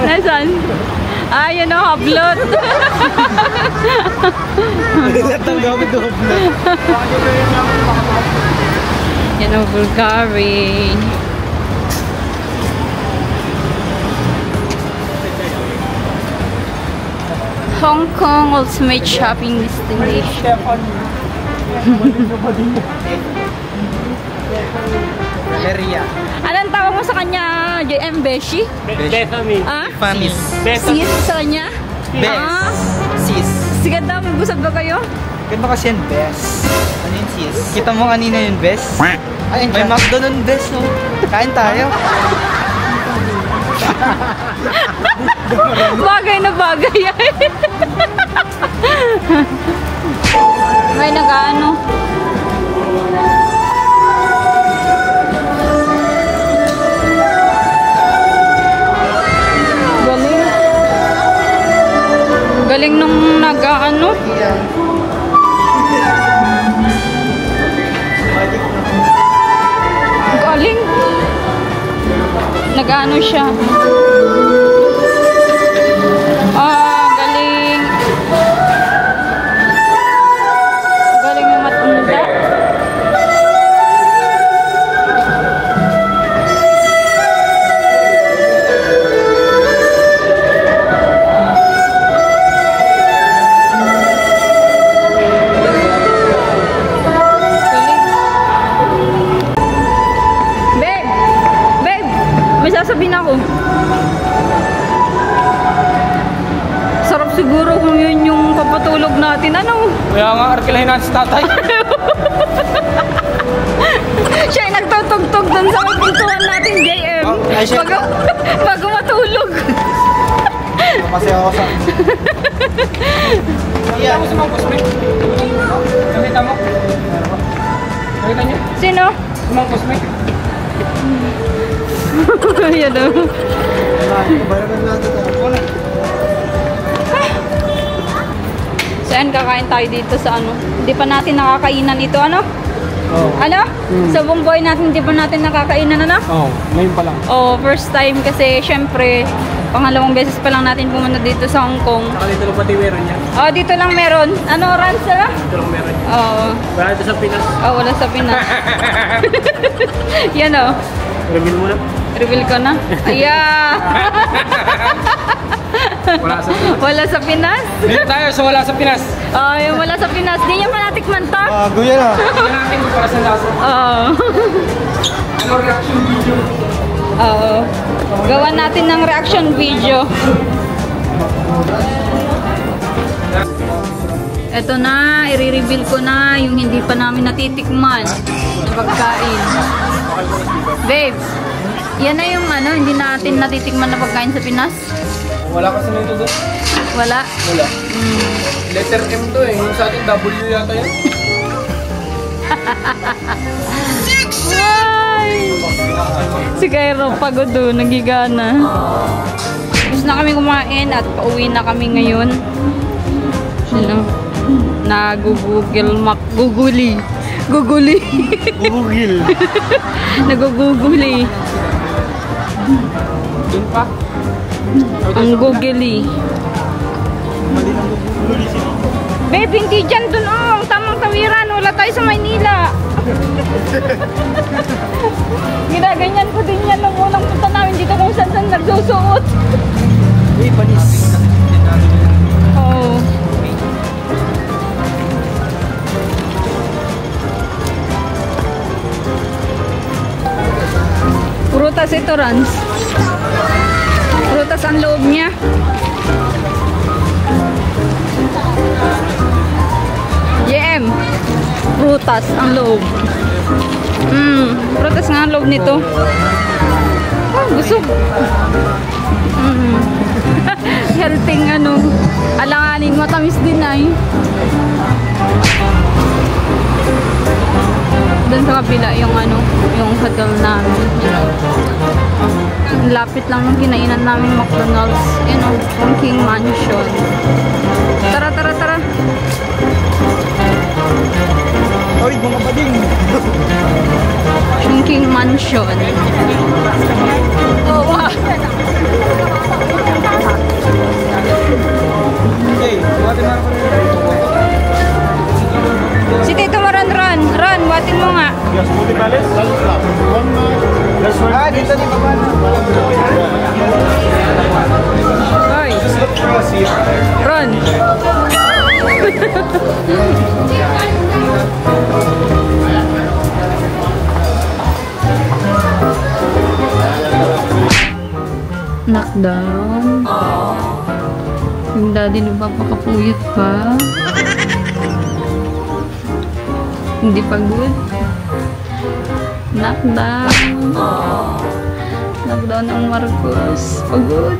Nasaan? Yun o, hablot. Lahat ng gamit ko hablot. Yan o, Bulgari. Hong Kong ultimate shopping destination. Maria. Anong tawag mo sa kanya, JM Beshi? Bethany. Famis. Sis sa kanya? Bes. Sis. Sige daw, may busag ba kayo? Ganda kasi yan, Bes. Ano yun, sis? Kita mo kanina yun, Bes? Ay, may McDonald's, Bes, no? Kain tayo. Bagay na bagay. May nag-ano. Galing nung nag-ano. Galing. Nag-ano siya. Galing. Galing yung matunda. Sasabihin ako. Sarap siguro kung yun yung papatulog natin. Ano? Kaya nga, arkilahin natin si tatay. Siya ay nagtutugtog dun sa pintuan natin, JM. Bago matulog. Kasi ako sa... Nakita mo si Mang Cosmic? Nakita mo? Nakita niyo? Sino? Si Mang Cosmic. Yan o. Saan kakain tayo dito sa ano? Hindi pa natin nakakainan ito, ano? Ano? Sa buong buhay natin, hindi pa natin nakakainan, ano? Ngayon pa lang. First time kasi syempre, pangalawang beses pa lang natin pumunta dito sa Hong Kong. Saka dito lang pati meron yan. Dito lang meron. Ano, Ransa? Dito lang meron. Wala ito sa Pinas. Wala sa Pinas. Yan o. Reveal mo na. Reveal ko na. Ayan. Wala sa Pinas. Wala sa Pinas. Dito tayo sa wala sa Pinas. Yung wala sa Pinas. Di niya pa natikman to. Guya na. Tingnan natin para sa lasa. Ano reaction video? Gawa natin ng reaction video. Ito na, i-reveal ko na yung hindi pa namin natitikman na pagkain. Babe, yan na yung ano, hindi natin natitikman na pagkain sa Pinas. Wala kasi nito doon. Wala? Wala. Letter M to eh. Yung sa atin W yata yun. Ay! Si Cairo pagod doon, nagigana. Gusto na kami kumain at pauwi na kami ngayon. Ano? Nag-google map. Guguli. Google. Nag-google. Doon pa. Ang Google. Babe, hindi dyan dun ang tamang tawiran. Wala tayo sa Maynila. Ginaganyan ko din yan nung unang punta namin dito kung saan nagsusuot. Panis. Rans? Prutas ang loob niya. JM. Prutas ang loob. Prutas nga ang loob nito. Oh, busog. Healthy ano. Alanganin, matamis din ay. Doon sa kapila yung ano, yung hotel namin. Lapit lang ng kinainan namin McDonald's. You know, yung King Mansion. Tara, tara, tara. Oy, mga bading! Yung King Mansion. Oh, wow. Okay, buhatin mo ako Si Tito mo, run. Buhatin mo nga. Yes, Puti Palace? Dito di baba na. Hoy. Run. Knockdown. Yung daddy nagpapakapuyot pa. Hindi pagod. Knockdown. Knockdown ang Marcos. Pagod.